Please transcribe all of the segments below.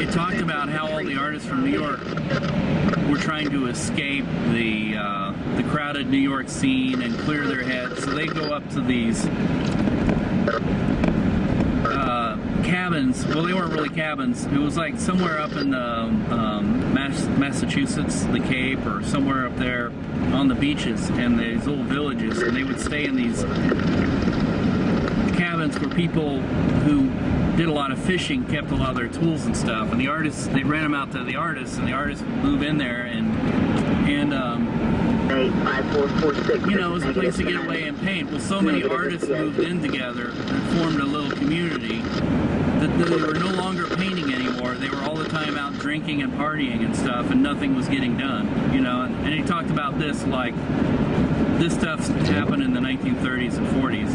it talked about how all the artists from New York were trying to escape the crowded New York scene and clear their heads. So they go up to these cabins. Well, they weren't really cabins. It was like somewhere up in the Massachusetts, the Cape, or somewhere up there on the beaches and these little villages, and they would stay in these cabins where people who did a lot of fishing kept a lot of their tools and stuff, and the artists, they'd rent them out to the artists, and the artists would move in there and you know, it was a place to get away and paint. Well, so many artists moved in together and formed a little community that they were no longer painting anymore. They were all the time out drinking and partying and stuff, and nothing was getting done, you know. And he talked about this, like, this stuff happened in the 1930s and 40s.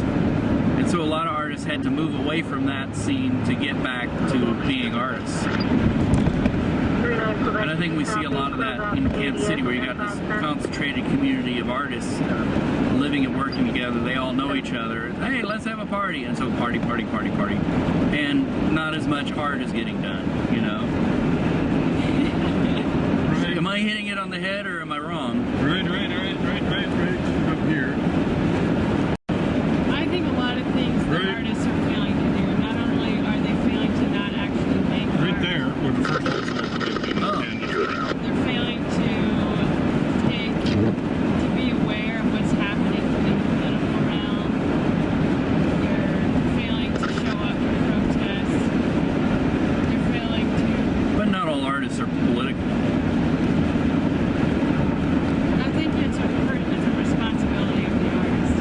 And so a lot of artists had to move away from that scene to get back to being artists. And I think we see a lot of that in Kansas City, where you got this concentrated community of artists living and working together. They all know each other. Hey, let's have a party. And so party, party, party, party. And not as much art is getting done, you know. Right. Am I hitting it on the head, or am I wrong? Right up here. I think a lot of things that artists are failing to do. Not only are they failing to not actually make art. Right there, where the first house is. They're failing to be aware of what's happening in the political realm. They're failing to show up and protest. They're failing to... But not all artists are political. I think it's a responsibility of the artist.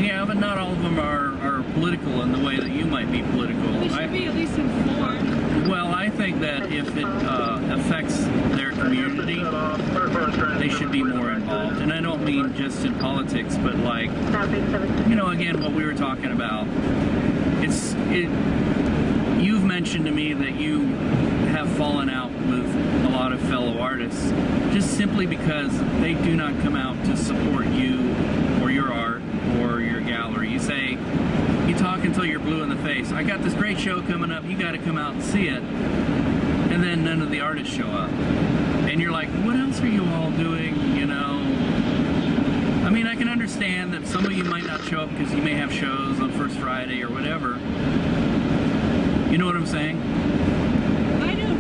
Yeah, but not all of them are political in the way that you might be political. They should be at least informed. Well, I think that if it affects their community, they should be more involved. And I don't mean just in politics, but like, you know, again, what we were talking about. You've mentioned to me that you have fallen out with a lot of fellow artists just simply because they do not come out to support you or your art or your gallery. You say, you talk until you're blue in the face. I got this great show coming up, you got to come out and see it. And then none of the artists show up. And you're like, what else are you all doing, you know? I mean, I can understand that some of you might not show up because you may have shows on First Friday or whatever. You know what I'm saying? I don't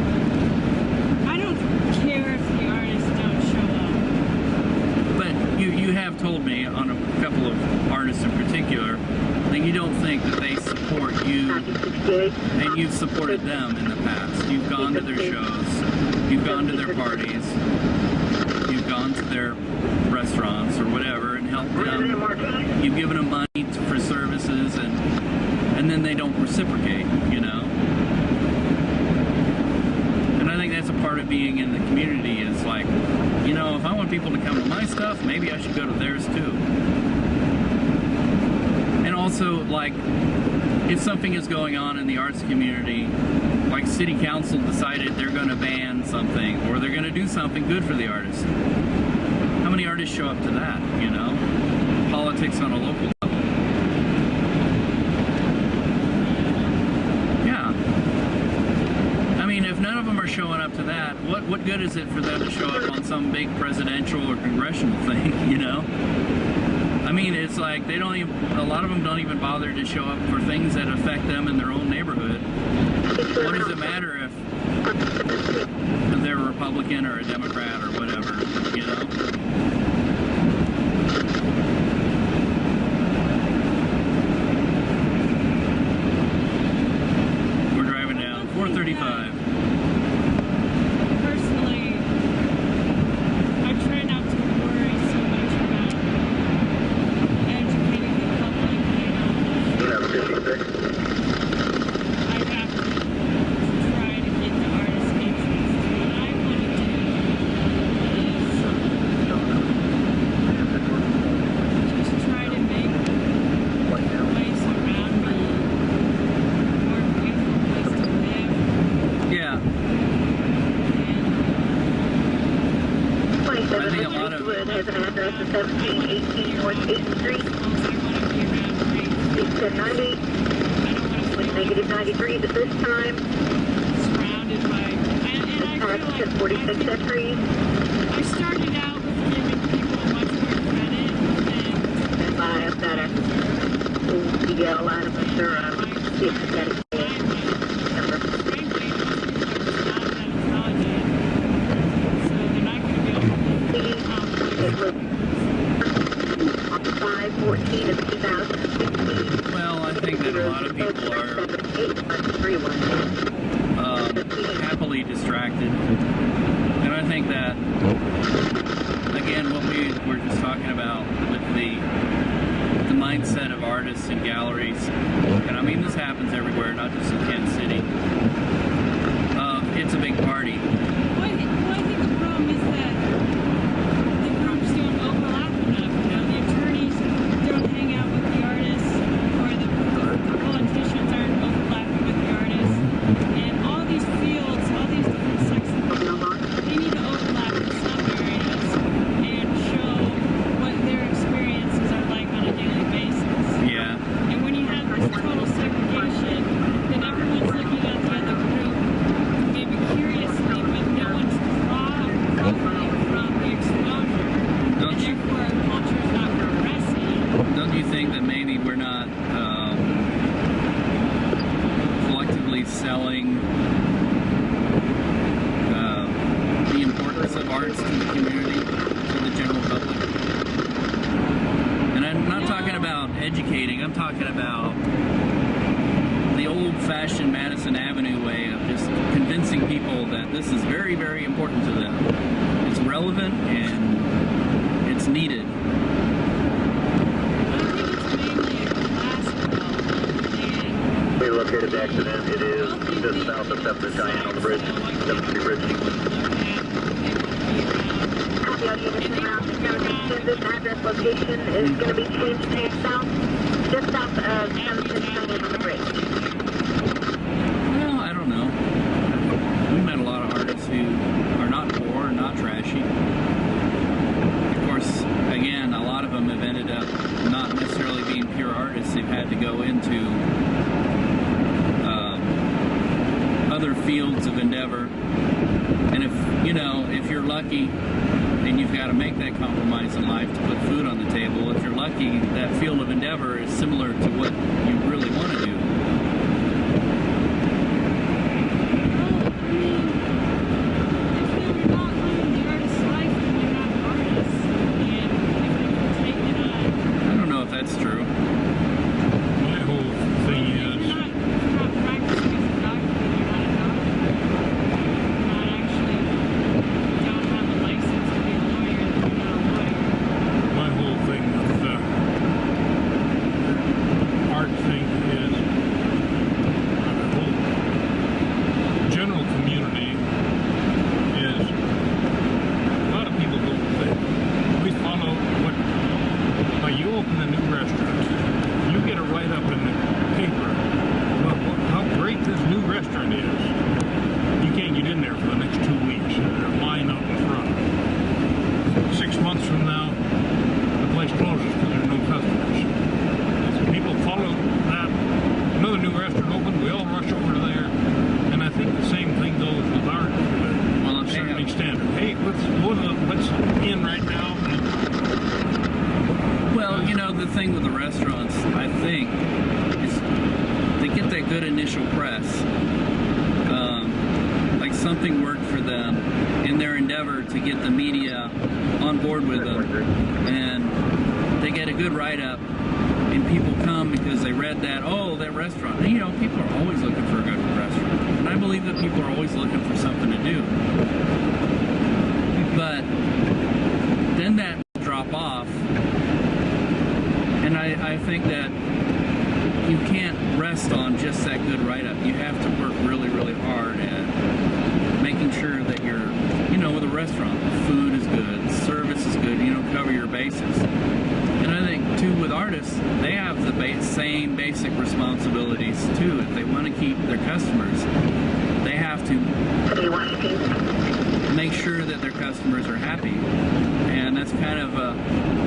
care if the artists don't show up. But you have told me on a couple of artists in particular that you don't think that they support you, and you've supported them in the past. You've gone to their shows, you've gone to their parties, you've gone to their restaurants or whatever and helped them. You've given them money for services, and then they don't reciprocate, you know? And I think that's a part of being in the community, is like, you know, if I want people to come to my stuff, maybe I should go to theirs too. And also, like, if something is going on in the arts community, like city council decided they're going to ban something, or they're going to do something good for the artists, how many artists show up to that, you know? Politics on a local level. Yeah. I mean, if none of them are showing up to that, what good is it for them to show up on some big presidential or congressional thing, you know? I mean, it's like they don't even, a lot of them don't even bother to show up for things that affect them in their own neighborhood. What does it matter if they're a Republican or a Democrat or whatever, you know? We're driving down 435. Personally, I try not to worry so much about educating the public, you know. I have to try to get the artist's interest. What I want to do is just try to make the place around me a more beautiful place to live. Yeah. I think a lot of has an address of 1718 North 8th Street. 61090. negative 90 degrees at this time. Surrounded by, and I feel like At 46 degrees. I started out with giving people much more credit than I've got to get a lot of us are dedicated. Well, I think that a lot of people are happily distracted. And I think that, again, what we were just talking about with the mindset of artists and galleries, and I mean this happens everywhere, not just in Kansas City, it's a big party. Well, I think the problem is that the groups don't overlap enough. You know, the attorneys don't hang out with the artists, or the politicians aren't overlapping with the artists. And all these fields, all these different sections, they need to overlap in some areas and show what their experiences are like on a daily basis. Yeah. And when you have this total segregation, then everyone's looking at the other group, maybe curiously, but no one's profiting from the exposure. And therefore, our culture is not progressing. Don't you think that maybe we're not collectively selling the importance of arts to the community, to the general public? And I'm not talking about educating, I'm talking about the old-fashioned Madison Avenue way of just convincing people that this is very, very important to them. It's relevant and it's needed. We located the accident. It is just south of 7th Cheyenne on the bridge, 7th Street Bridge. This address location is going to be changed to south, just south of 7th Cheyenne on the bridge. Well, I don't know. We met a lot of artists who are not poor, not trashy. Of course, again, a lot of them have ended up not necessarily being pure artists. They've had to go into other fields of endeavor. And if you're lucky and you've got to make that compromise in life to put food on the table, if you're lucky, that field of endeavor is similar to what you really want to do. I don't know if that's true. My whole thing is, my whole thing with the art thing is, the whole general community is, a lot of people don't think. We follow what, when you open a new restaurant, you get a write-up in the paper about how great this new restaurant is. You can't get in there for the next 2 weeks. There's a line out in front. 6 months from now, the place closes because there's no customers. So people follow that. Another new restaurant opened, we all rush over there. And I think the same thing goes with art to a certain extent. Hey, what's in right now? Well, the thing with the restaurants, I think, is they get that good initial press. Like something worked for them in their endeavor to get the media on board with them. And they get a good write-up, and people come because they read that, oh, that restaurant. And, people are always looking for a good restaurant. And I believe that people are always looking for something to do. But then that will drop off. And I think that you can't rest on just that good write-up. You have to work really, really hard at making sure that you're, with a restaurant, food is good, service is good, cover your bases. And I think, too, with artists, they have the same basic responsibilities, too. If they want to keep their customers, they have to make sure that their customers are happy. And that's kind of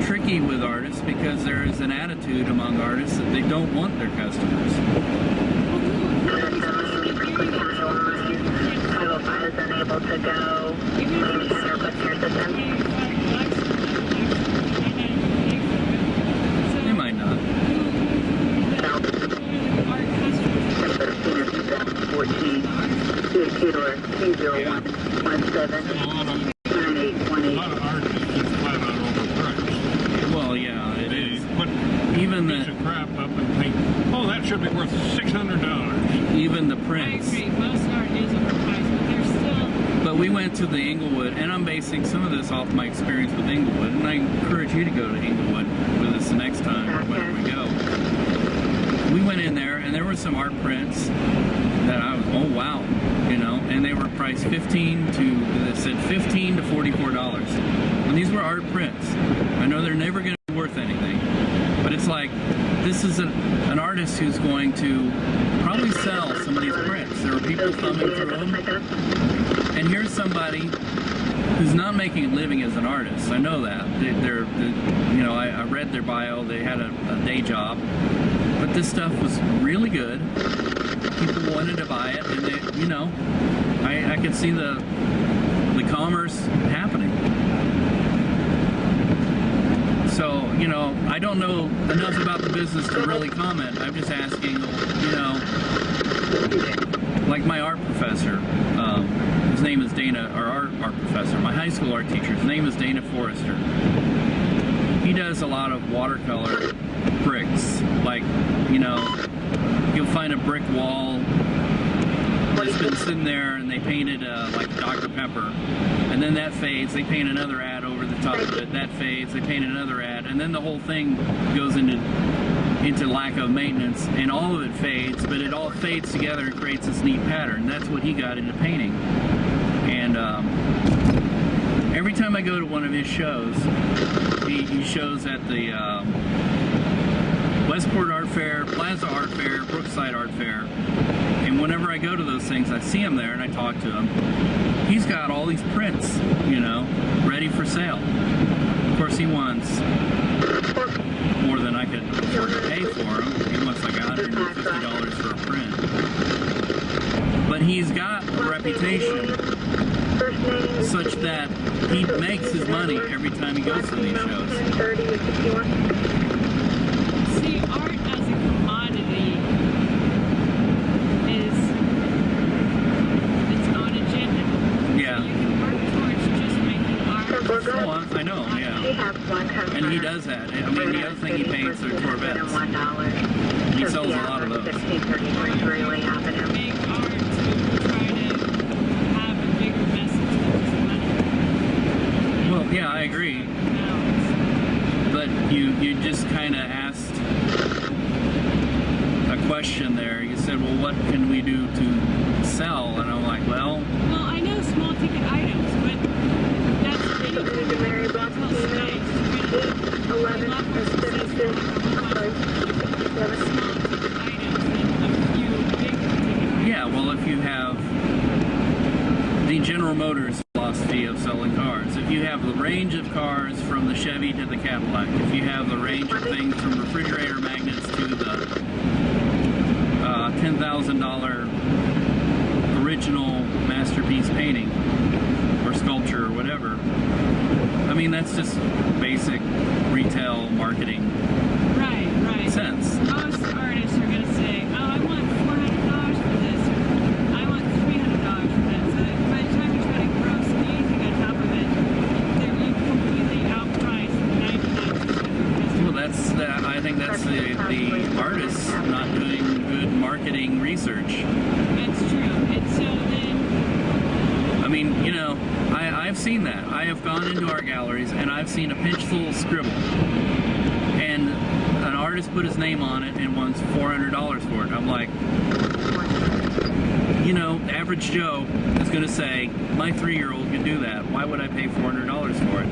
tricky with artists because there is an attitude among artists that they don't want their customers. go. Even if it's Center button your system. paying $5, so They might not. art customers 13 of 2014. Theodore 20117 A lot of 9818. artists just flat out overpriced. Well, yeah, it They is. put Even a piece the of crap up and think, oh, that should be worth $600. even the I prints. agree, most art is overpriced, but they're still But we went to the Inglewood, and I'm basing some of this off my experience with Inglewood, and I encourage you to go to Inglewood with us the next time whenever we go. We went in there, and there were some art prints that I was, oh wow, you know, and they were priced they said $15 to $44. And these were art prints. I know they're never going to be worth anything, but it's like, this is an artist who's going to probably sell some of these prints. There are people thumbing through them. And here's somebody who's not making a living as an artist. I know that. You know, I read their bio. They had a day job. But this stuff was really good. People wanted to buy it. And, they, you know, I could see the commerce happening. So, you know, I don't know enough about the business to really comment. I'm just asking, you know, like my art professor, his name is Dana, or our art professor, my high school art teacher, his name is Dana Forrester. He does a lot of watercolor bricks, like, you know, you'll find a brick wall that's been sitting there and they painted like Dr. Pepper, and then that fades, they paint another ad over the top of it, that fades, they paint another ad, and then the whole thing goes into lack of maintenance, and all of it fades, but it all fades together and creates this neat pattern. That's what he got into painting. And every time I go to one of his shows, he shows at the Westport Art Fair, Plaza Art Fair, Brookside Art Fair, and whenever I go to those things, I see him there and I talk to him. He's got all these prints, you know, ready for sale. Of course, he wants more than I could afford to pay for them. He wants like $150 for a print. But he's got a reputation such that he makes his money every time he goes to these shows. see art as a commodity is its own agenda. Yeah. So you can work towards just making art. Oh, I know, yeah. And he does that. I mean, the other thing he paints are Corvettes. He sells a lot of those. Make art to try to have a bigger message than just money. Well, yeah, I agree. But you just kind of asked a question there. You said, well, what can we do to sell? And I'm like, well, Well, I know small ticket items, but that's anything. Until today, small ticket items and a few big ticket yeah, well, if you have the General Motors philosophy of selling cars, if you have the range of cars from the Chevy to the Cadillac, if you have the range of things from refrigerator magnets to the $10,000 original masterpiece painting or sculpture or whatever, I mean, that's just basic retail marketing Right. sense. Most artists are going to say, oh, I want $400 for this, or I want $300 for that. So that by the time you try to gross anything on top of it, you completely outprice 99% of Well, I think that's the artists not doing good marketing research. That's true. And so then, I mean, you know, I've seen that. I have gone into art galleries and I've seen a pencil scribble, and an artist put his name on it and wants $400 for it. I'm like, you know, the average Joe is going to say, my 3-year-old can do that. Why would I pay $400 for it?